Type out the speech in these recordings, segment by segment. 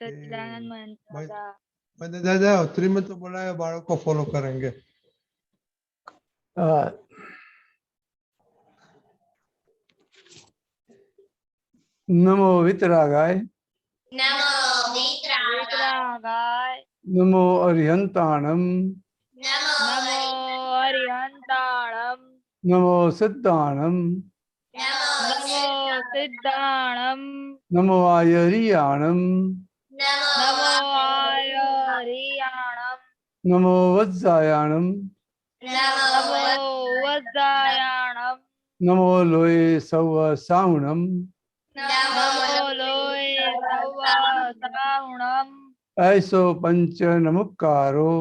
सच्चिदानंद महंत दादा। मैंने दादा श्रीमंत तो बोला है बालक को फॉलो करेंगे। नमो वितरागाय, नमो वितरागाय, नमो अरिहंताणम, नमो अरिहंताणम, नमो सिद्धाणम, नमो सिद्धाणम, नमो आयरियाणम, नमो आयरियाणम, नमो वज्जायाणम, नमो वज्जायाणम, नमो लोये सव साहुणम, नमो लोये सव्वा साहुणम, ऐसो पंच नमुक्कारो,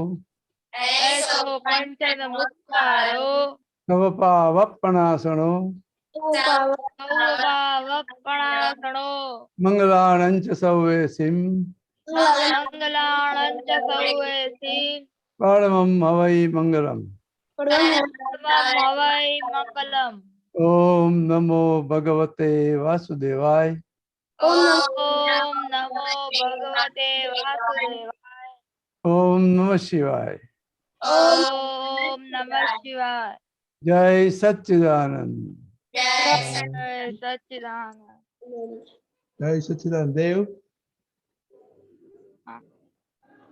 ऐसो पंच नमुक्कारो, नवपावपणासनो, सौभावपणासनो, मंगलाणंच सौवेसिम, मंगलाणंच सौवेसिं, परमं हवै मंगलम। परमं हवै मंगलम्। ओम नमो भगवते वासुदेवाय, ओम नमो भगवते वासुदेवाय। ओम नमः शिवाय। ओम नमः शिवाय। जय सच्चिदानंद। जय सच्चिदानंद। जय सच्चिदानंद देव।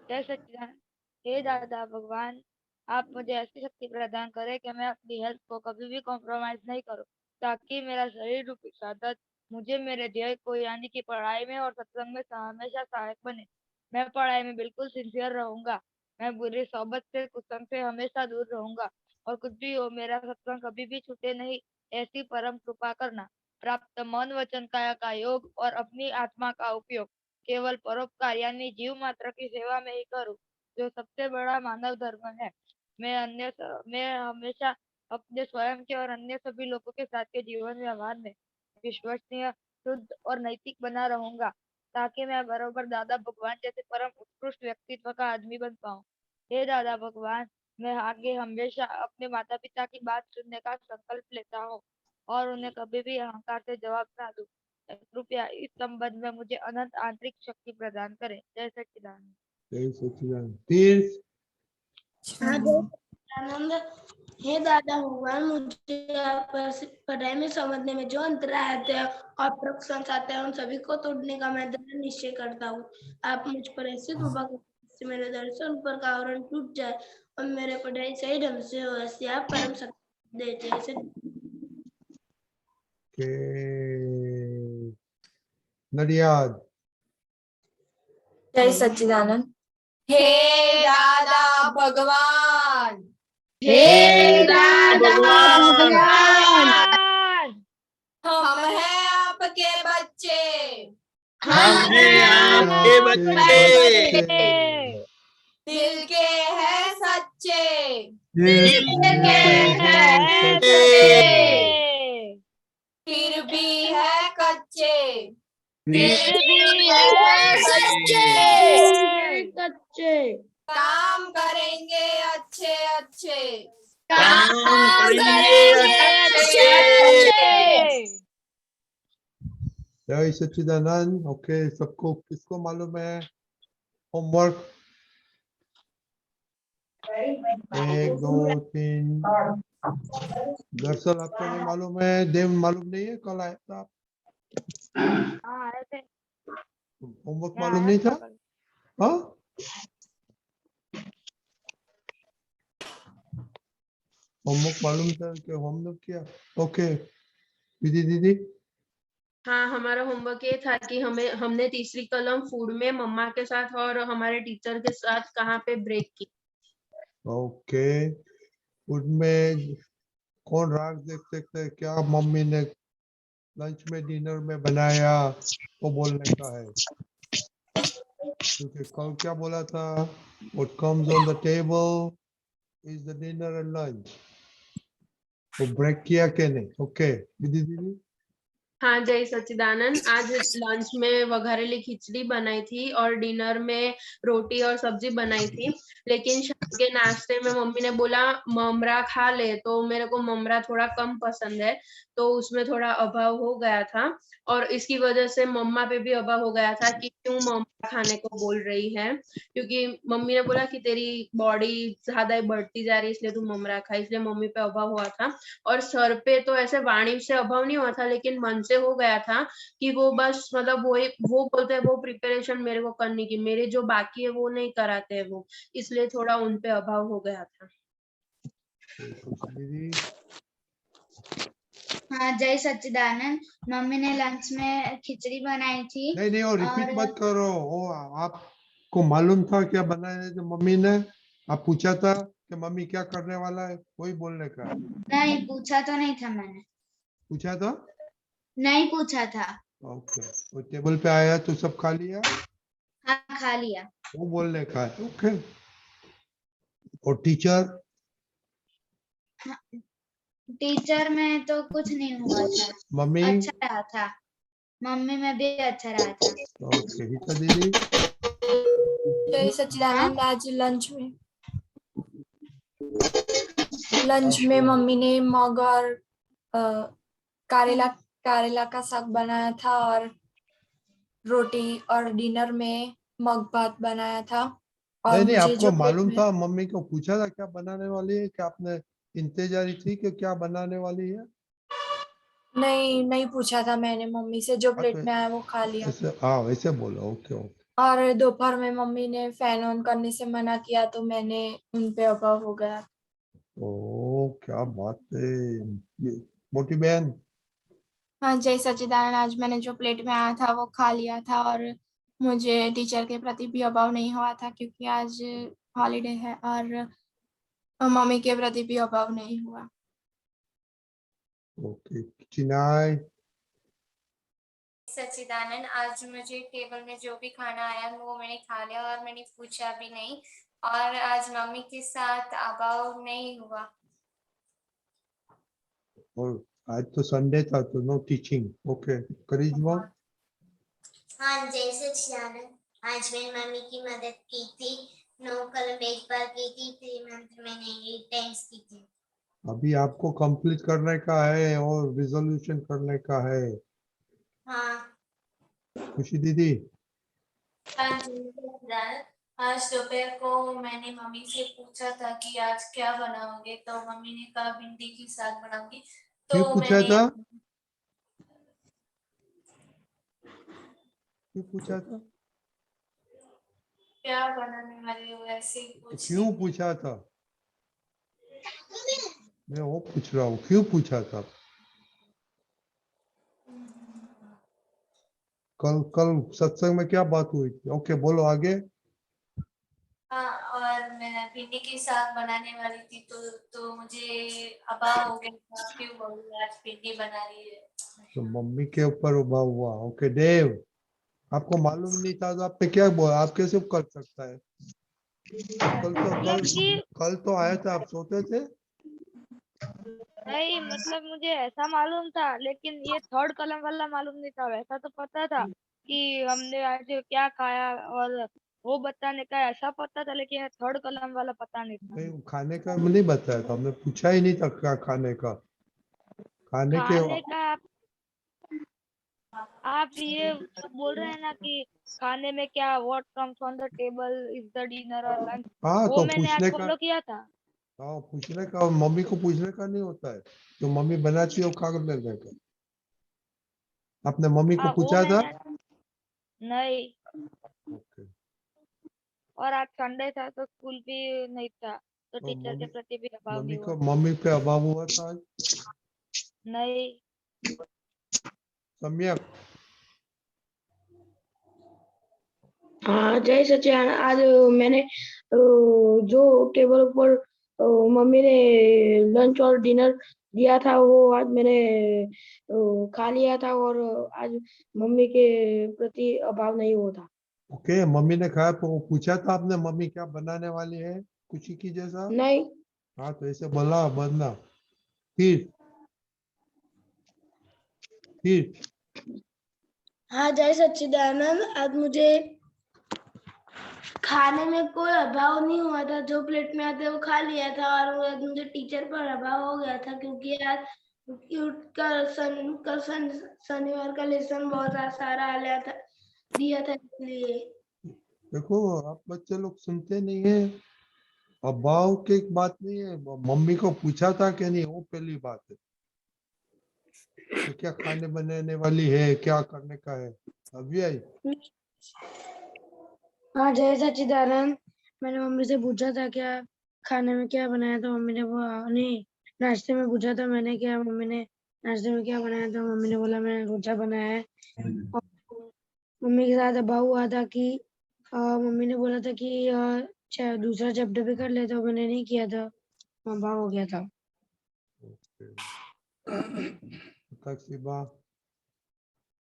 जय सच्चिदानंद। हे दादा भगवान, आप मुझे ऐसी शक्ति प्रदान करें कि मैं अपनी हेल्थ को कभी भी कॉम्प्रोमाइज नहीं करूं, ताकि मेरा शरीर रूपी साधन मुझे मेरे ध्येय को यानी कि पढ़ाई में और सत्संग में हमेशा सहायक बने। मैं पढ़ाई में बिल्कुल सिंसियर रहूंगा। मैं बुरी सोबत से कुसंग से हमेशा दूर रहूंगा, और कुछ भी हो मेरा सत्संग कभी भी छूटे नहीं, ऐसी परम कृपा करना। प्राप्त मन वचन काया का योग और अपनी आत्मा का उपयोग केवल परोपकार यानी जीव मात्र की सेवा में ही करूं, जो सबसे बड़ा मानव धर्म है। मैं हमेशा अपने स्वयं के और अन्य सभी लोगों के साथ के जीवन व्यवहार में विश्वसनीय, शुद्ध और नैतिक बना रहूंगा, ताकि मैं बरोबर दादा भगवान जैसे परम उत्कृष्ट व्यक्तित्व का आदमी बन पाऊं। हे दादा भगवान, मैं आगे हमेशा अपने माता पिता की बात सुनने का संकल्प लेता हूँ और उन्हें कभी भी अहंकार से जवाब ना दूं। कृपया इस संबंध में मुझे अनंत आंतरिक शक्ति प्रदान करें। जय सच्चिदानंद। जय सच्चिदानंद। तीर्थ। आनंद। हे दादा भगवान, मुझे पढ़ाई में समझने में जो अंतर आते हैं और प्रश्न आते हैं उन सभी को तोड़ने का मैं दृढ़ निश्चय करता हूँ। आप मुझ पर ऐसी कृपा करें जिससे मेरे दर्शन पर का आवरण टूट जाए और मेरे पढ़ाई सही ढंग से हो, ऐसी आप परम शक्ति देते हैं। नडियाद। जय सच्चिदानंद। हे दादा भगवान, हे दादा भगवान, हम हैं आपके बच्चे, हम हैं आपके बच्चे, दिल के हैं सच्चे, दिल के हैं सच्चे, फिर भी है कच्चे, फिर भी है कच्चे काम करेंगे अच्छे अच्छे, काम करेंगे अच्छे। जय सच्चिदानंद। ओके, सबको किसको मालूम है होमवर्क? 1 2 3। दरअसल आपको नहीं मालूम है, देव मालूम नहीं है, कल आया था। होमवर्क मालूम नहीं था? हाँ, होमवर्क मालूम था कि होमवर्क किया? ओके विधि दीदी। हाँ, हमारा होमवर्क ये था कि हमने तीसरी कलम फूड में मम्मा के साथ और हमारे टीचर के साथ कहाँ पे ब्रेक की। ओके, फूड में कौन राग देख सकते हैं? क्या मम्मी ने लंच में डिनर में बनाया वो बोलने का है, क्योंकि कल क्या बोला था? What comes on the table is the dinner and lunch। वो ब्रेक किया क्या नहीं? ओके विधि दीदी। हाँ, जय सच्चिदानंद। आज लंच में वघारेली खिचड़ी बनाई थी और डिनर में रोटी और सब्जी बनाई थी, लेकिन शाम के नाश्ते में मम्मी ने बोला ममरा खा ले, तो मेरे को ममरा थोड़ा कम पसंद है, तो उसमें थोड़ा अभाव हो गया था और इसकी वजह से मम्मा पे भी अभाव हो गया था कि क्यों मम्मा खाने को बोल रही है, क्योंकि मम्मी ने बोला कि तेरी बॉडी ज्यादा ही बढ़ती जा रही है इसलिए तू ममरा खा, इसलिए मम्मी पे अभाव हुआ था। और सर पे तो ऐसे वाणी से अभाव नहीं हुआ था, लेकिन मन से हो गया था कि वो बस मतलब वो बोलते हैं वो प्रिपरेशन मेरे को करने की, मेरे जो बाकी है वो नहीं कराते हैं वो, इसलिए थोड़ा उन पे अभाव हो गया था। दीदी हाँ, जय सच्चिदानंद। मम्मी ने लंच में खिचड़ी बनाई थी। नहीं नहीं, और रिपीट और मत करो। वो आपको मालूम था क्या बनाया है जो मम्मी ने? आप पूछा था कि मम्मी क्या करने वाला है, वही बोलने का है। नहीं पूछा तो नहीं था मैंने, पूछा था? नहीं पूछा था। ओके, वो टेबल पे आया तो सब खा लिया, हाँ, खा लिया। वो बोलने का है। ओके। और टीचर? टीचर में तो कुछ नहीं हुआ था, मम्मी? अच्छा रहा था। मम्मी में भी अच्छा रहा था। ओके। हिता दीदी? जय सच्चिदानंद। आज लंच में मम्मी ने मग और करेला करेला का साग बनाया था, और रोटी, और डिनर में मग भात बनाया था। और नहीं नहीं, मुझे आपको जो प्लेट मालूम में था? मम्मी को पूछा था क्या बनाने वाली है, क्या आपने इंतजारी थी कि क्या बनाने वाली है? नहीं पूछा था मैंने मम्मी से, जो हाँ, प्लेट तो में आया वो खा लिया। ऐसे, हाँ वैसे बोलो। Okay okay. और दोपहर में मम्मी ने फैन ऑन करने से मना किया तो मैंने उन पे अभाव हो गया। ओ क्या बात है। मोटी बहन? हाँ, जय सच्चिदानंद। आज मैंने जो प्लेट में आया था वो खा लिया था, और मुझे टीचर के प्रति भी अभाव नहीं हुआ था क्योंकि आज हॉलीडे है, और मम्मी के प्रति भी अभाव नहीं हुआ। ओके। चिनाई? सच्चिदानंद, आज मुझे टेबल में जो भी खाना आया वो मैंने खा लिया और मैंने पूछा भी नहीं, और आज मम्मी के साथ अभाव नहीं हुआ। और आज तो संडे था तो नो टीचिंग। ओके। करिश्मा? हाँ, जय सच्चिदानंद। आज मैंने मम्मी की मदद की थी। 9 कलम एक बार की थी, 3 मंथ मैंने 8 टाइम्स की थी। अभी आपको कंप्लीट करने का है और रिजोल्यूशन करने का है। हाँ। खुशी दीदी? हाँ जी सच्चिदानंद। आज दोपहर को मैंने मम्मी से पूछा था कि आज क्या बनाओगे, तो मम्मी ने कहा भिंडी की साग बनाऊंगी। क्यों तो पूछा मैंने था? क्यों पूछा था? क्या बनाने वाले हो ऐसे ही पूछ क्यों रही थी। पूछा था? मैं वो पूछ रहा हूँ, क्यों पूछा था? कल कल सत्संग में क्या बात हुई थी? ओके, बोलो आगे। हाँ, और मैं भिंडी की साग बनाने वाली थी तो मुझे अभाव हो गया था, क्यों मम्मी आज भिंडी बना रही है। तो मम्मी के ऊपर उभा हुआ। ओके। देव, आपको मालूम नहीं था तो आपने क्या बोला? आप कैसे कर सकता है? मतलब कि कल तो आया था, आप सोते थे? नहीं, मतलब मुझे ऐसा मालूम था, लेकिन ये थर्ड कलम वाला मालूम नहीं था। वैसा तो पता था कि हमने आज क्या खाया और वो बताने का ऐसा पता था, लेकिन थर्ड कलम वाला पता नहीं था। नहीं, खाने का नहीं बताया था, हमने पूछा ही नहीं था क्या खाने का। खाने के खाने का आप ये बोल रहे हैं ना कि खाने में क्या, what comes on the table is the dinner और लंच, हाँ, वो तो मैंने आज पूछने का, फॉलो किया था। हाँ पूछने का, मम्मी को पूछने का नहीं होता है। जो मम्मी बनाती है वो खा कर लेने का। आपने मम्मी को वो पूछा था? मैंने नहीं। ओके। और आज संडे था तो स्कूल भी नहीं था, तो और टीचर के प्रति भी अभाव नहीं हुआ। मम्मी पे अभाव हुआ था आज? नहीं। सम्यक? हाँ, जय सच्चिदानंद। आज मैंने जो टेबल पर मम्मी ने लंच और डिनर दिया था वो आज मैंने खा लिया था, और आज मम्मी के प्रति अभाव नहीं हुआ था। ओके। मम्मी ने खाया तो वो पूछा था आपने मम्मी क्या बनाने वाली है, खुशी की जैसा? नहीं। हाँ, तो ऐसे बोला बनना। फिर हाँ, जय सच्चिदानंद। आज मुझे खाने में कोई अभाव नहीं हुआ था, जो प्लेट में आते वो खा लिया था, और आज मुझे टीचर पर अभाव हो गया था क्योंकि आज कल शनिवार का लेसन बहुत सारा दिया था इसलिए। देखो आप बच्चे लोग सुनते नहीं है। अभाव की एक बात नहीं है, मम्मी को पूछा था कि नहीं, वो पहली बात है। तो क्या खाने बनाने वाली है, क्या करने का है, अभी आई। हाँ जय सच्चिदानंद, मैंने मम्मी से पूछा था क्या खाने में क्या बनाया था, मम्मी ने बोला नहीं, नाश्ते में पूछा था मैंने क्या मम्मी ने नाश्ते में क्या बनाया था, मम्मी ने बोला मैंने रोचा बनाया है। और मम्मी के साथ अभाव हुआ था कि मम्मी ने बोला था कि दूसरा चैप्टर भी कर लेता, मैंने नहीं किया था, अभाव हो गया था।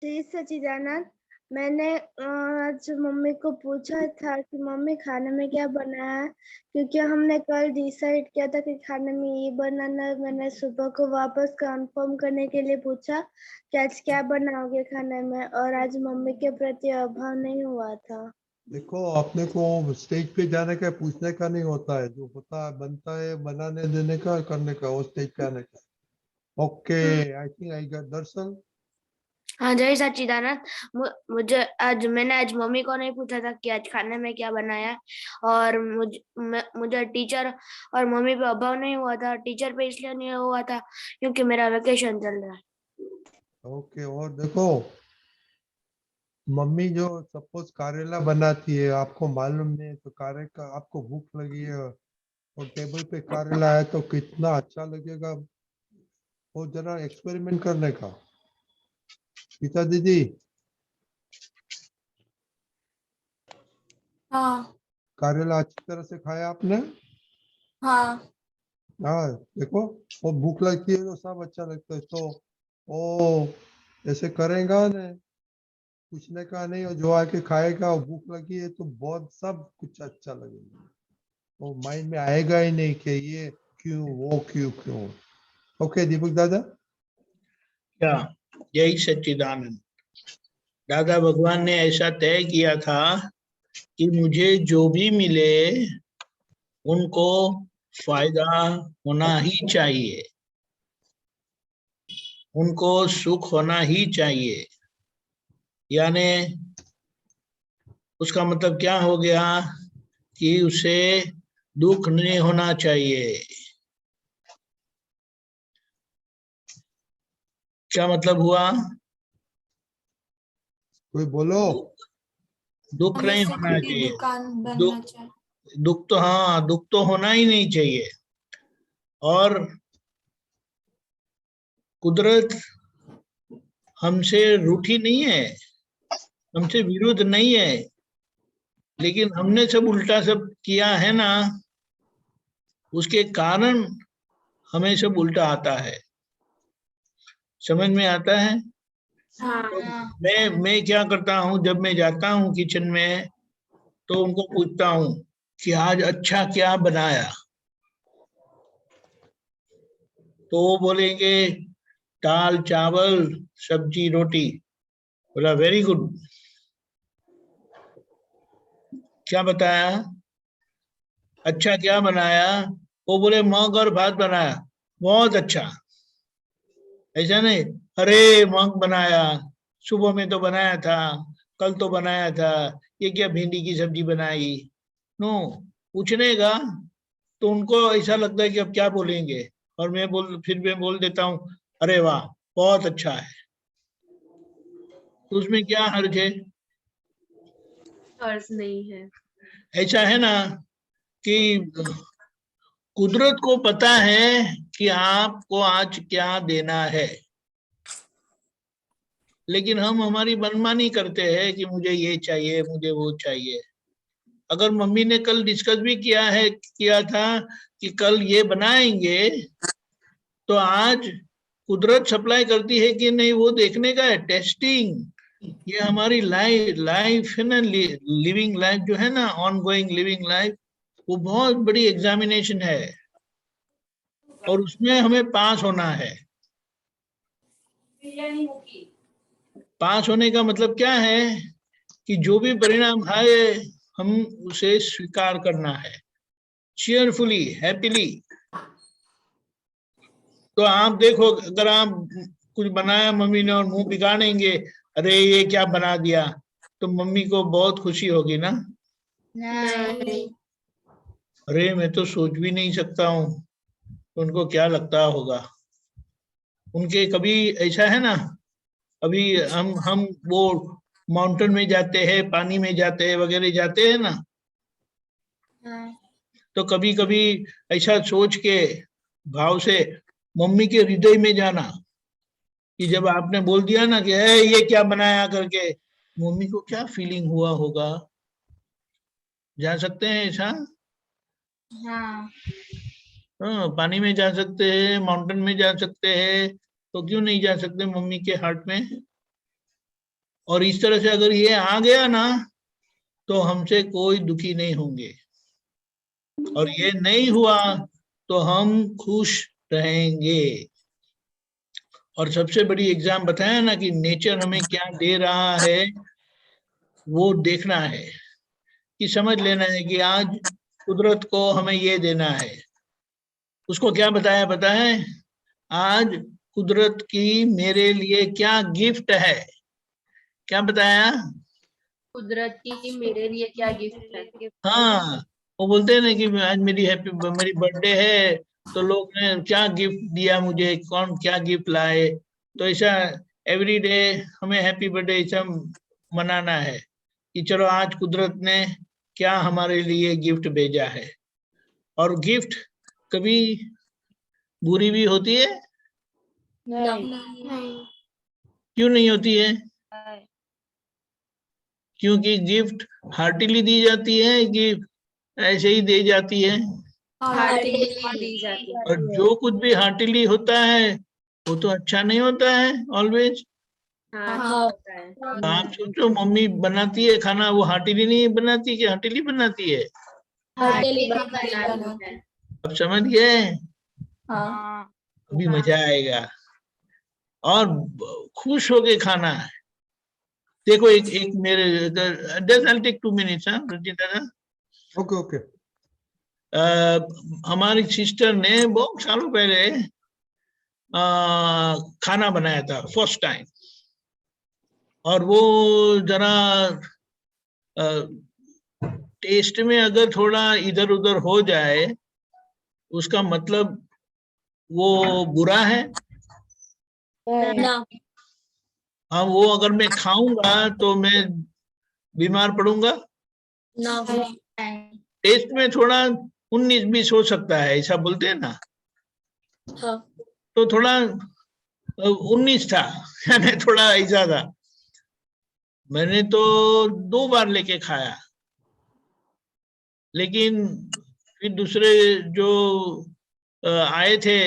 जी सच्चिदानंद, मैंने आज मम्मी को पूछा था कि मम्मी खाने में क्या बनाया है, क्योंकि हमने कल डिसाइड किया था कि खाने में ये बनाना है। मैंने सुबह को वापस कंफर्म करने के लिए पूछा कि आज क्या बनाओगे खाने में, और आज मम्मी के प्रति अभाव नहीं हुआ था। देखो अपने को स्टेज पे जाने का पूछने का नहीं होता है, जो होता है बनता है बनाने देने का करने का, वो स्टेज पे आने का। Okay I think I got darshan. हाँ जय सच्चिदानंद, मैंने आज मम्मी को नहीं पूछा था कि आज खाने में क्या बनाया, और मुझे टीचर और मम्मी पे अभाव नहीं हुआ था। टीचर पे इसलिए नहीं हुआ था क्योंकि मेरा वेकेशन चल रहा है। ओके और देखो मम्मी जो सपोज करेला बनाती है, आपको मालूम नहीं तो कारे का आपको भूख लगी है और टेबल पे करेला है तो कितना अच्छा लगेगा, वो जरा एक्सपेरिमेंट करने का। गीता दीदी हाँ करेला अच्छी तरह से खाया आपने? हाँ हाँ देखो वो भूख लगती है तो सब अच्छा लगता है, तो वो ऐसे करेगा ना, पूछने का नहीं, और जो आके खाएगा और भूख लगी है तो बहुत सब कुछ अच्छा लगेगा, वो माइंड में आएगा ही नहीं कि ये क्यों वो क्यों। ओके दीपक दादा। क्या जय सच्चिदानंद। दादा भगवान ने ऐसा तय किया था कि मुझे जो भी मिले उनको फायदा होना ही चाहिए, उनको सुख होना ही चाहिए। यानी उसका मतलब क्या हो गया कि उसे दुख नहीं होना चाहिए। क्या मतलब हुआ? कोई बोलो। दुख नहीं सुख होना की चाहिए। दुकान बनना दुख चाहिए। दुख तो हाँ, दुख तो होना ही नहीं चाहिए। और कुदरत हमसे रूठी नहीं है, हमसे विरुद्ध नहीं है, लेकिन हमने सब उल्टा सब किया है ना, उसके कारण हमें सब उल्टा आता है। समझ में आता है? तो मैं क्या करता हूँ, जब मैं जाता हूँ किचन में तो उनको पूछता हूँ कि आज अच्छा क्या बनाया, तो वो बोलेंगे दाल चावल सब्जी रोटी। बोला वेरी गुड। क्या बताया? अच्छा क्या बनाया? वो बोले मग और भात बनाया। बहुत अच्छा। ऐसा नहीं अरे मग बनाया, सुबह में तो बनाया था, कल तो बनाया था, ये क्या भिंडी की सब्जी बनाई। नो, पूछने का तो उनको ऐसा लगता है कि अब क्या बोलेंगे, और फिर मैं बोल देता हूँ अरे वाह बहुत अच्छा है। तो उसमें क्या हर्ज है? हर्ज नहीं है। ऐसा है ना कि कुदरत को पता है कि आपको आज क्या देना है, लेकिन हम हमारी मनमानी करते हैं कि मुझे ये चाहिए मुझे वो चाहिए। अगर मम्मी ने कल डिस्कस भी किया था कि कल ये बनाएंगे, तो आज कुदरत सप्लाई करती है कि नहीं वो देखने का है, टेस्टिंग। ये हमारी लाइफ है ना, लिविंग लाइफ जो है ना, ऑन गोइंग लिविंग लाइफ, वो बहुत बड़ी एग्जामिनेशन है और उसमें हमें पास होना है। पास होने का मतलब क्या है कि जो भी परिणाम आए हम उसे स्वीकार करना है, चीयरफुली हैप्पीली। तो आप देखो, अगर आप कुछ बनाया मम्मी ने और मुंह बिगाड़ेंगे, अरे ये क्या बना दिया, तो मम्मी को बहुत खुशी होगी ना। नहीं। अरे मैं तो सोच भी नहीं सकता हूँ, तो उनको क्या लगता होगा। उनके कभी ऐसा है ना, अभी हम वो माउंटेन में जाते हैं, पानी में जाते हैं वगैरह जाते हैं ना, तो कभी कभी ऐसा सोच के भाव से मम्मी के हृदय में जाना, कि जब आपने बोल दिया ना कि ये क्या बनाया करके, मम्मी को क्या फीलिंग हुआ होगा। जा सकते हैं ऐसा? हाँ। हाँ, पानी में जा सकते हैं, माउंटेन में जा सकते हैं, तो क्यों नहीं जा सकते मम्मी के हार्ट में। और इस तरह से अगर ये आ गया ना, तो हमसे कोई दुखी नहीं होंगे, और ये नहीं हुआ तो हम खुश रहेंगे। और सबसे बड़ी एग्जाम बताया ना कि नेचर हमें क्या दे रहा है, वो देखना है, कि समझ लेना है कि आज कुदरत को हमें ये देना है। उसको क्या बताया पता है? आज कुदरत की मेरे लिए क्या गिफ्ट है, क्या बताया? कुदरत की मेरे लिए क्या गिफ्ट है। हाँ, वो बोलते हैं ना कि आज मेरी बर्थडे है, तो लोग ने क्या गिफ्ट दिया मुझे, कौन क्या गिफ्ट लाए। तो ऐसा एवरी डे हमें हैप्पी बर्थडे ऐसा मनाना है, कि चलो आज कुदरत ने क्या हमारे लिए गिफ्ट भेजा है। और गिफ्ट कभी बुरी भी होती है? नहीं। क्यों नहीं होती है? नहीं। क्योंकि गिफ्ट हार्टिली दी जाती है कि ऐसे ही दी जाती है। हार्टिली दी जाती है। और जो कुछ भी हार्टिली होता है वो तो अच्छा नहीं होता है ऑलवेज। हाँ होता है। आप सोचो, मम्मी बनाती है खाना, वो हार्टिली नहीं बनाती कि हार्टिली बनाती है? हार्टिली बनाती है। अब समझ गए? हाँ। अभी मजा आएगा और खुश होके खाना है। देखो एक एक मेरे जस्ट आई टेक 2 मिनट्स। हाँ रंजीत दादा, ओके ओके। हमारी सिस्टर ने बहुत सालों पहले खाना बनाया था फर्स्ट टाइम, और वो जरा टेस्ट में अगर थोड़ा इधर उधर हो जाए, उसका मतलब वो बुरा है। हाँ, वो अगर मैं खाऊंगा तो मैं बीमार पड़ूंगा। टेस्ट में थोड़ा 19-20 हो सकता है, ऐसा बोलते हैं ना। तो थोड़ा 19 था यानी थोड़ा ऐसा था। मैंने तो 2 बार लेके खाया, लेकिन फिर दूसरे जो आए थे,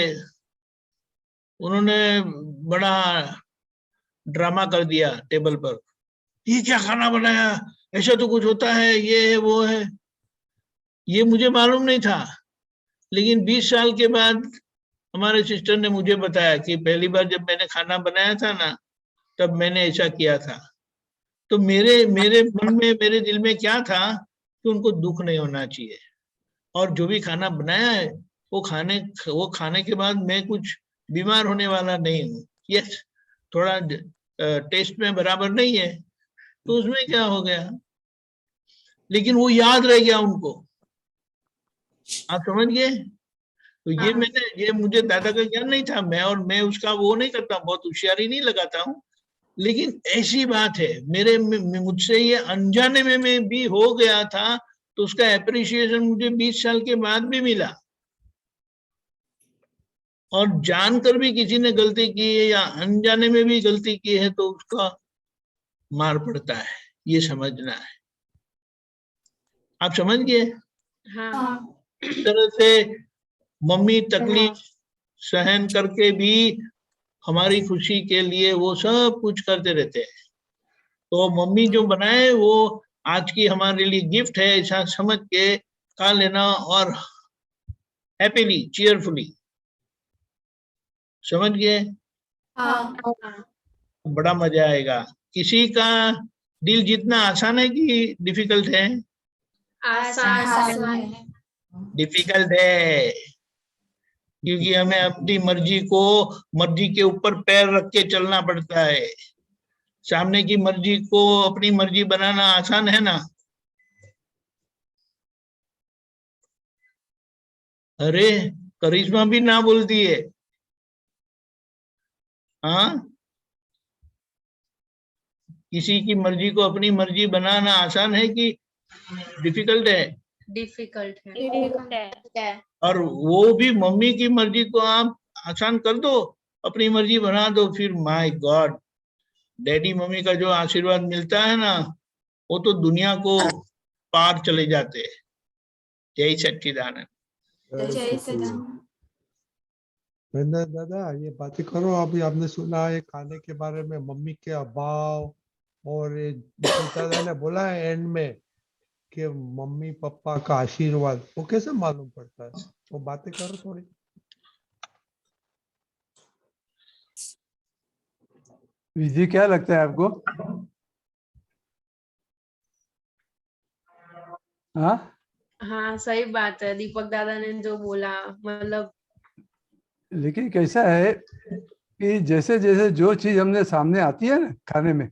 उन्होंने बड़ा ड्रामा कर दिया टेबल पर। ये क्या खाना बनाया, ऐसा तो कुछ होता है, ये है वो है। ये मुझे मालूम नहीं था, लेकिन 20 साल के बाद हमारे सिस्टर ने मुझे बताया कि पहली बार जब मैंने खाना बनाया था ना, तब मैंने ऐसा किया था। तो मेरे मेरे मन में, मेरे दिल में क्या था कि उनको दुख नहीं होना चाहिए। और जो भी खाना बनाया है वो खाने के बाद मैं कुछ बीमार होने वाला नहीं हूँ। यस, थोड़ा टेस्ट में बराबर नहीं है, तो उसमें क्या हो गया, लेकिन वो याद रह गया उनको। आप समझ गए? तो ये मुझे दादा का ज्ञान नहीं था, मैं उसका वो नहीं करता, बहुत होशियारी नहीं लगाता हूँ। लेकिन ऐसी बात है, मुझसे ये अनजाने में भी हो गया था, तो उसका एप्रिसिएशन मुझे 20 साल के बाद भी मिला। और जानकर भी किसी ने गलती की है या अनजाने में भी गलती की है, तो उसका मार पड़ता है, ये समझना है। आप समझ गए? हाँ। इस तरह से मम्मी तकलीफ सहन करके भी हमारी खुशी के लिए वो सब कुछ करते रहते हैं। तो मम्मी जो बनाए वो आज की हमारे लिए गिफ्ट है, ऐसा समझ के खा लेना, और हैप्पीली चीयरफुली। समझ गए? बड़ा मजा आएगा। किसी का दिल जीतना आसान है कि डिफिकल्ट है? आसान है। डिफिकल्ट है। क्योंकि हमें अपनी मर्जी के ऊपर पैर रख के चलना पड़ता है। सामने की मर्जी को अपनी मर्जी बनाना आसान है ना? अरे करिश्मा भी ना बोलती है। हाँ, किसी की मर्जी को अपनी मर्जी बनाना आसान है कि डिफिकल्ट है? डिफिकल्ट है। डिफिकल्ट है। और वो भी मम्मी की मर्जी को आप आसान कर दो, अपनी मर्जी बना दो, फिर माय गॉड, डैडी मम्मी का जो आशीर्वाद मिलता है ना, वो तो दुनिया को पार चले जाते हैं। जय सच्चिदानंद। जय सच्चिदानंद। महेंद्र दादा, ये बातें करो। अभी आपने सुना है खाने के बारे में, मम्मी के अभाव, और ये दीपक दादा ने बोला है एंड में कि मम्मी पापा का आशीर्वाद, वो कैसे मालूम पड़ता है? वो बातें करो थोड़ी। विधि क्या लगता है आपको? हाँ हाँ सही बात है, दीपक दादा ने जो बोला, मतलब लेकिन कैसा है कि जैसे जैसे जो चीज हमने सामने आती है ना खाने में,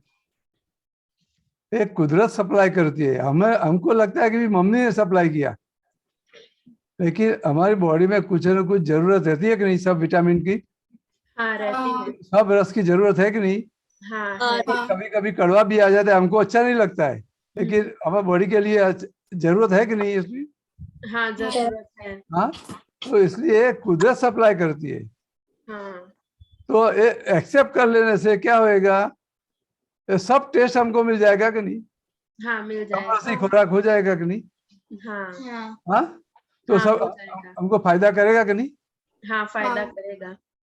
एक कुदरत सप्लाई करती है। हमें हमको लगता है कि भी मम्मी ने सप्लाई किया, लेकिन हमारी बॉडी में कुछ ना कुछ जरूरत रहती है कि नहीं, सब विटामिन की, हाँ रहती है। सब रस की जरूरत है कि नहीं। हाँ है। कभी कभी कड़वा भी आ जाता है, हमको अच्छा नहीं लगता है, लेकिन हमारी बॉडी के लिए जरूरत है कि नहीं इसकी। हाँ जरूरत है। हाँ, तो इसलिए कुदरत सप्लाई करती है। हाँ तो एक्सेप्ट कर लेने से क्या होएगा, ये सब टेस्ट हमको मिल जाएगा कि नहीं, हाँ मिल ऐसी जाएगा। खुराक हो जाएगा कि नहीं। हाँ हाँ, तो हाँ सब हो जाएगा। हमको फायदा करेगा कि नहीं, हाँ फायदा करेगा।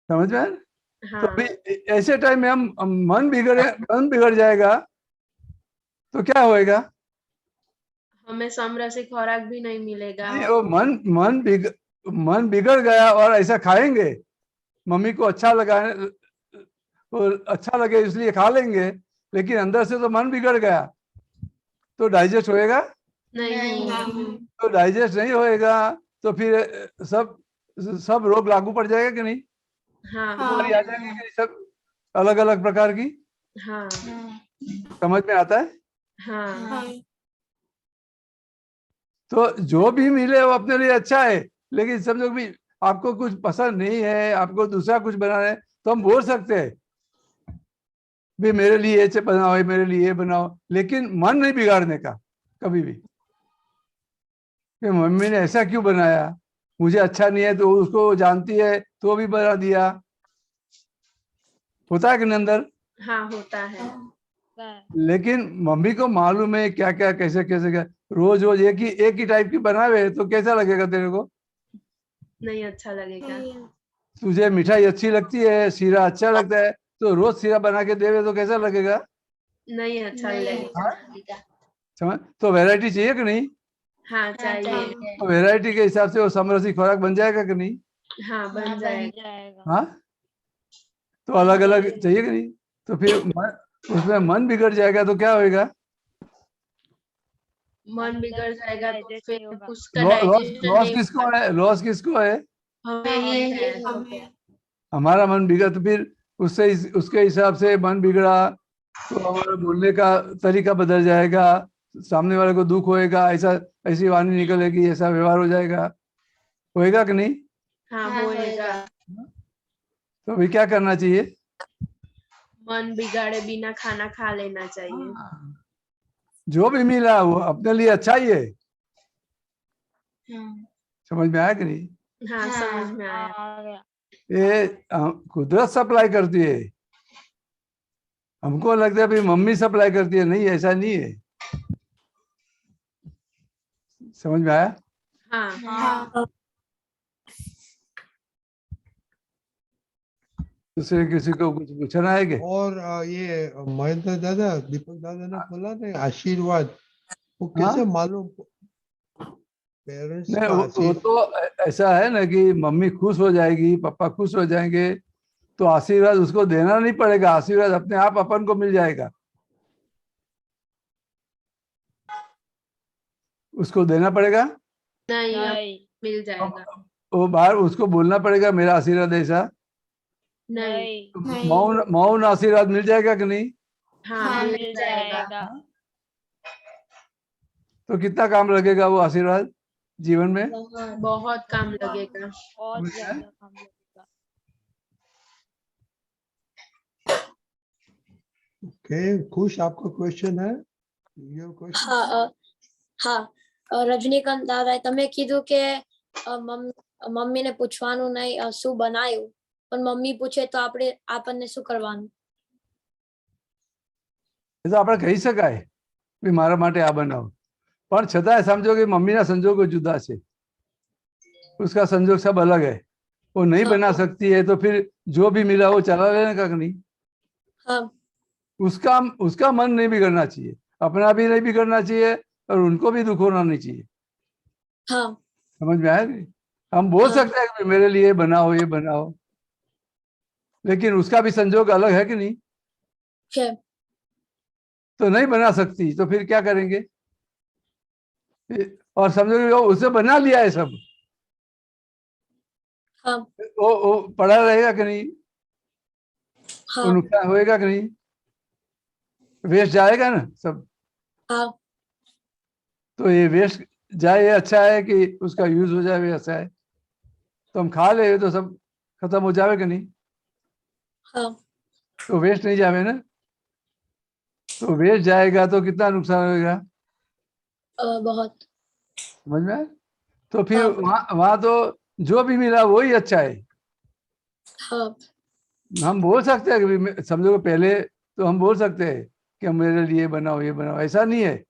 समझ में आया? तो हाँ अभी ऐसे टाइम में हम मन बिगड़ जाएगा तो क्या होएगा? हमें समरसिक खुराक भी नहीं मिलेगा। नहीं, वो मन बिगड़ गया और ऐसा खाएंगे, मम्मी को अच्छा लगा, और अच्छा लगे इसलिए खा लेंगे, लेकिन अंदर से तो मन बिगड़ गया, तो डाइजेस्ट होएगा? नहीं तो डाइजेस्ट नहीं होएगा तो फिर सब सब रोग लागू पड़ जाएगा कि नहीं, हाँ बीमारी आ जाएगी कि नहीं, सब अलग अलग प्रकार की। हाँ समझ में आता है? हाँ तो जो भी मिले वो अपने लिए अच्छा है, लेकिन समझो भी आपको कुछ पसंद नहीं है, आपको दूसरा कुछ बनाना है, तो हम बोल सकते हैं भी मेरे लिए ये बनाओ, मेरे लिए ये बनाओ, लेकिन मन नहीं बिगाड़ने का कभी भी कि मम्मी ने ऐसा क्यों बनाया, मुझे अच्छा नहीं है, तो उसको जानती है तो भी बना दिया। होता है कि नहीं अंदर? हाँ होता है। लेकिन मम्मी को मालूम है क्या क्या कैसे कैसे क्या, रोज रोज एक ही टाइप की बनावे तो कैसा लगेगा तेरे को? नहीं अच्छा लगेगा। तुझे मिठाई अच्छी लगती है, शीरा अच्छा लगता है, तो रोज शीरा बना के देवे तो कैसा लगेगा? नहीं अच्छा लगेगा। समझ? तो वैरायटी चाहिए कि नहीं? हाँ चाहिए। तो वैरायटी के हिसाब से वो समरसी खुराक बन जाएगा कि नहीं? हाँ बन जाएगा। हाँ, तो अलग अलग चाहिए कि नहीं? तो फिर उसमें मन बिगड़ जाएगा तो क्या होएगा? मन बिगड़ जाएगा तो फिर उसका लॉस डाइजेशन लॉस नहीं किसको है? लॉस किसको है? हमें ही है। हमारा मन बिगड़ा तो फिर उसके हिसाब से मन बिगड़ा तो हमारा बोलने का तरीका बदल जाएगा, सामने वाले को दुख होएगा, ऐसी वाणी निकलेगी, ऐसा व्यवहार हो जाएगा, होएगा कि नहीं? हाँ होएगा। तो अभी क्या करना चाहिए? मन बिगाड़े बिना खाना खा लेना चाहिए। जो भी मिला वो अपने लिए अच्छा ही है। समझ में आया कि नहीं? हाँ समझ में आया। ये कुदरत सप्लाई करती है, हमको लगता है भाई मम्मी सप्लाई करती है, नहीं ऐसा नहीं है। समझ में आया? हाँ दूसरे किसी को कुछ पूछना है क्या? और ये महेंद्र दादा, दीपक दादा ने बोला ना आशीर्वाद, वो कैसे हाँ? मालूम? पेरेंट्स नहीं, का वो तो ऐसा है ना कि मम्मी खुश हो जाएगी, पापा खुश हो जाएंगे, तो आशीर्वाद उसको देना नहीं पड़ेगा, आशीर्वाद अपने आप अपन को मिल जाएगा, उसको देना पड़ेगा। नहीं मिल जाएगा। वो बाहर उसको बोलना पड़ेगा मेरा आशीर्वाद ऐसा? नहीं। नहीं। मौन मौन आशीर्वाद मिल जाएगा कि नहीं? हाँ, हाँ, मिल मिल जाएगा। जाएगा। तो कितना काम लगेगा वो आशीर्वाद जीवन में? बहुत काम लगेगा। बहुत ज्यादा काम लगेगा। ओके, खुश आपका क्वेश्चन है? Your question? હા રજનીકાંત દાદા તમે કીધું કે મમ્મીને પૂછવાનું નહીં શું બનાવ્યું પણ મમ્મી પૂછે તો આપણને શું કરવાનું? એ તો આપણે કહી શકાય કે મારા માટે આ બનાવો, પણ છતાંય સમજો કે મમ્મીના સંજોગો जुदा છે, उसका संजोग सब अलग है, वो नहीं बना सकती है तो फिर जो भी मिला वो चला लेने का नहीं। हाँ उसका उसका मन नहीं बिगड़ना चाहिए, अपना भी नहीं बिगड़ना चाहिए और उनको भी दुख होना नहीं चाहिए। हाँ समझ में आया? नहीं हम बोल हाँ। सकते हैं कि मेरे लिए बनाओ ये बनाओ, लेकिन उसका भी संजोग अलग है कि नहीं? है। तो नहीं बना सकती तो फिर क्या करेंगे? और समझो कि वो उसे बना लिया है सब, हाँ वो पड़ा रहेगा कि नहीं? वो हाँ नुकसान होएगा कि नहीं? वेस्ट जाएगा ना सब। हाँ तो ये वेस्ट जाए ये अच्छा है कि उसका यूज हो जाए ये अच्छा है? तो हम खा ले तो सब खत्म हो जाए कि नहीं? हाँ तो वेस्ट नहीं जाए ना। तो वेस्ट जाएगा तो कितना नुकसान होगा? बहुत। समझ में आया? तो फिर हाँ वहां तो जो भी मिला वही अच्छा है। हाँ हम बोल सकते हैं कि समझो कि पहले तो हम बोल सकते हैं कि मेरे लिए बनाओ ये बनाओ, ऐसा नहीं है।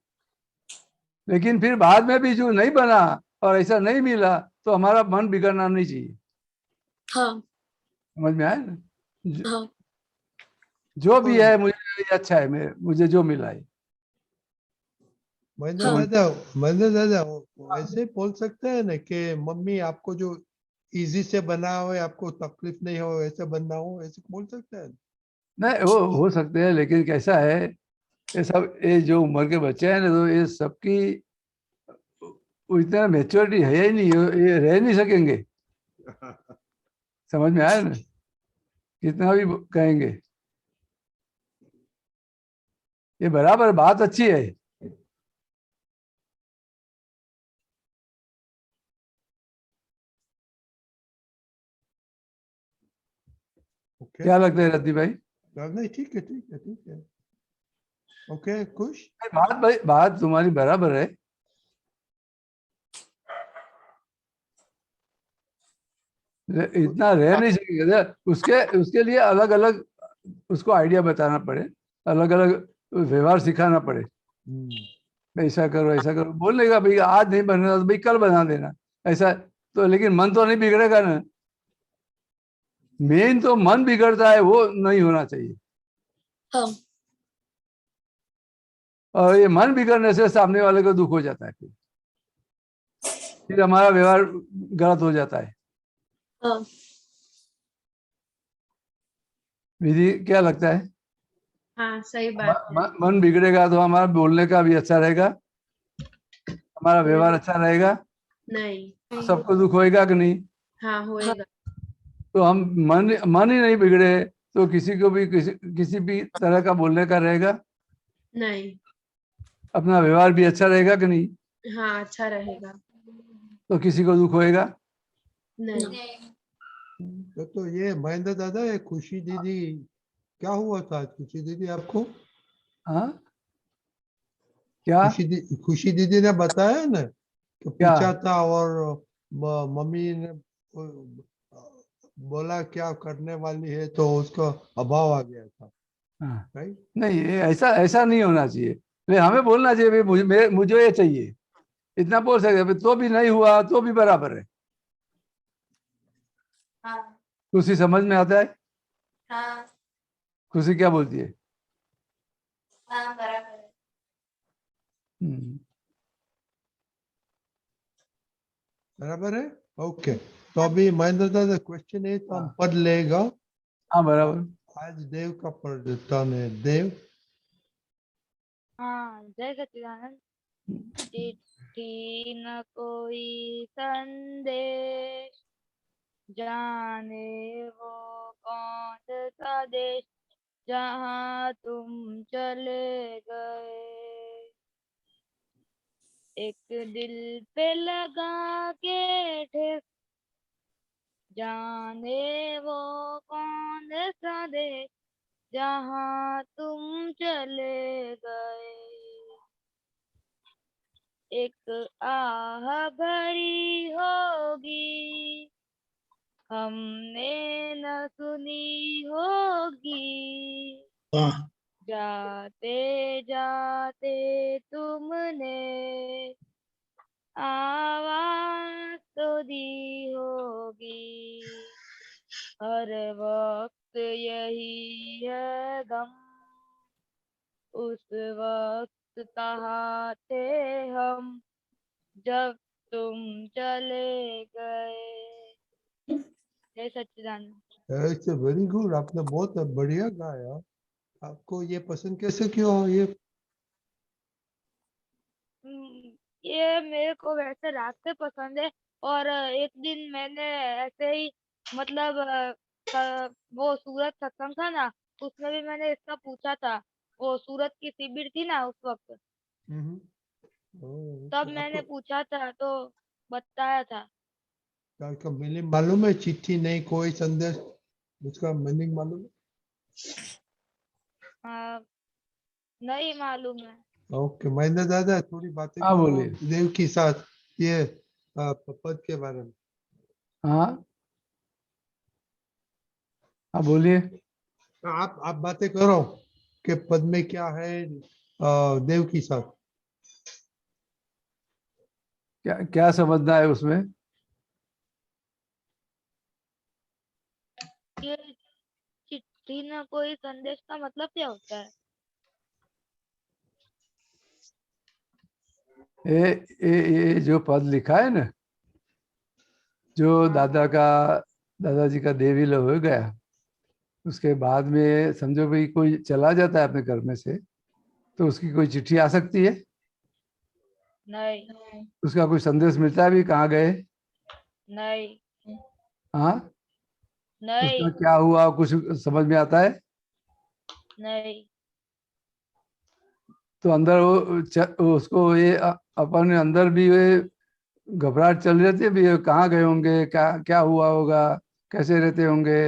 लेकिन फिर बाद में भी जो नहीं बना और ऐसा नहीं मिला तो हमारा मन बिगड़ना नहीं चाहिए। हाँ समझ में आया ना? हाँ जो भी है मुझे अच्छा है, मुझे जो मिला है। महेंद्र दादा वो ऐसे बोल सकते हैं ना कि मम्मी आपको जो इजी से बना हो, आपको तकलीफ नहीं हो, ऐसे बनना हो, ऐसे बोल सकते हैं? नहीं वो हो सकते हैं, लेकिन कैसा है ये सब, ये जो उम्र के बच्चे हैं ना तो ये सबकी इतना मेच्योरिटी है ही नहीं, ये रह नहीं सकेंगे। समझ में आया ना? कितना भी कहेंगे ये बराबर बात अच्छी है। ओके, क्या लगता है रद्दी भाई? नहीं ठीक है ठीक है ठीक है। ओके खुश, बात भाई बात तुम्हारी बराबर है। इतना रह नहीं सकेगा, उसके उसके लिए अलग अलग उसको आइडिया बताना पड़े, अलग अलग व्यवहार सिखाना पड़े। ऐसा करो बोलने का भाई आज नहीं बन रहा तो भाई कल बना देना ऐसा। तो लेकिन मन तो नहीं बिगड़ेगा ना। मेन तो मन बिगड़ता है, वो नहीं होना चाहिए। हाँ और ये मन बिगड़ने से सामने वाले को दुख हो जाता है, फिर हमारा व्यवहार गलत हो जाता है। हाँ विधि क्या लगता है? हाँ, सही बात है। मन बिगड़ेगा तो हमारा बोलने का भी अच्छा रहेगा, हमारा व्यवहार अच्छा रहेगा, नहीं। सबको दुख होएगा कि नहीं? हाँ, होएगा। तो हम मन ही नहीं बिगड़े तो किसी को भी किसी भी तरह का बोलने का रहेगा, नहीं। अपना व्यवहार भी अच्छा रहेगा कि नहीं? हाँ, अच्छा रहेगा। तो किसी को दुख होएगा? नहीं। तो ये महेंद्र दादा, ये खुशी दीदी क्या हुआ था आज? खुशी दीदी आपको हाँ क्या? खुशी दीदी ने बताया ना कि क्या? पूछा था और मम्मी ने बोला क्या करने वाली है तो उसका अभाव आ गया था। हाँ। राइट? नहीं ये ऐसा नहीं होना चाहिए। हमें बोलना चाहिए भाई मुझे ये चाहिए, इतना बोल सकते, तो भी नहीं हुआ तो भी बराबर है। हाँ खुशी समझ में आता है? हाँ खुशी क्या बोलती है? हाँ, बराबर है। बराबर है। ओके, तो अभी महेंद्र दादा क्वेश्चन है तो हम पढ़ लेगा। हाँ बराबर। आज देव का टर्न है। देव। हाँ, जय सच्चिदानंद। चिट्ठी न कोई संदेश, जाने वो कौन सा देश जहाँ तुम चले गए, एक दिल पे लगा के ठेस, जाने वो कौन सा देश जहाँ तुम चले गए, एक आह भरी होगी हमने न सुनी होगी, वाह, जाते जाते तुमने आवाज तो दी होगी, हर वक्त यही है गम, उस वक्त कहाँ थे हम जब तुम चले गए। जय सच्चिदानंद। इट्स वेरी गुड, आपने बहुत बढ़िया गाया। आपको ये पसंद कैसे क्यों हो ये? ये मेरे को वैसे रात से पसंद है, और एक दिन मैंने ऐसे ही मतलब वो सूरत सत्संग था ना, उसमें भी मैंने इसका पूछा था। वो सूरत की शिविर थी ना उस वक्त, तब मैंने आपको पूछा था तो बताया था। का मीनिंग मालूम है? चिट्ठी नहीं कोई संदेश, उसका मीनिंग मालूम है? नहीं मालूम है। ओके, महेंद्र दादा थोड़ी बातें हाँ करो बोलिए। देव के साथ ये पद के बारे में। हाँ हाँ बोलिए। आप बातें करो कि पद में क्या है देव के साथ। क्या क्या समझना है उसमें? ये चिट्ठी ना कोई संदेश का मतलब क्या होता है? ये जो पद लिखा है ना, जो दादाजी का देवी लोग हो गया, उसके बाद में समझो भाई कोई चला जाता है अपने घर में से, तो उसकी कोई चिट्ठी आ सकती है, नहीं। उसका कोई संदेश मिलता है भी कहाँ गए। नहीं। हाँ, उसका नहीं। क्या हुआ कुछ समझ में आता है? नहीं। तो अंदर उसको ये अपन अंदर भी ये घबराहट चल रही थी भी ये कहाँ गए होंगे, क्या क्या हुआ होगा, कैसे रहते होंगे,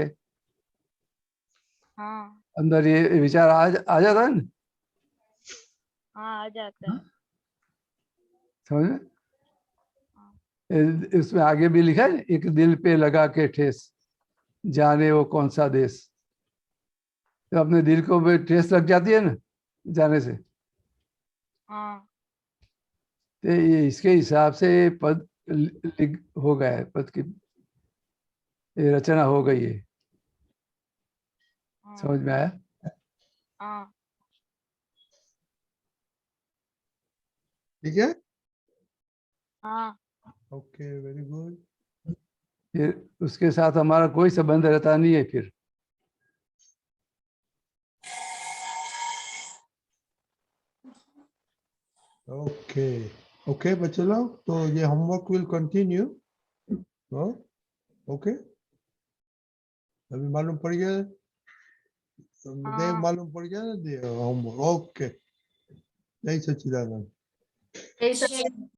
हाँ। अंदर ये विचार आ जाता है ना। हाँ, आ जाता है। समझ में? इसमें आगे भी लिखा है, एक दिल पे लगा के ठेस, जाने वो कौन सा देश। तो अपने दिल को भी ठेस लग जाती है ना जाने से। हाँ। तो ये इसके हिसाब से ये पद हो गया है, पद की ये रचना हो गई है। समझ में आया? हाँ। ठीक है, हाँ। Okay, very good. फिर उसके साथ हमारा कोई संबंध रहता नहीं है फिर। ओके ओके बच्चे लोग, तो ये होमवर्क विल कंटिन्यू। ओके, अभी मालूम पड़ गया, देव मालूम पड़ गया ना देव होमवर्क। ओके, जय सच्चिदानंद। जय सच्चिदानंद।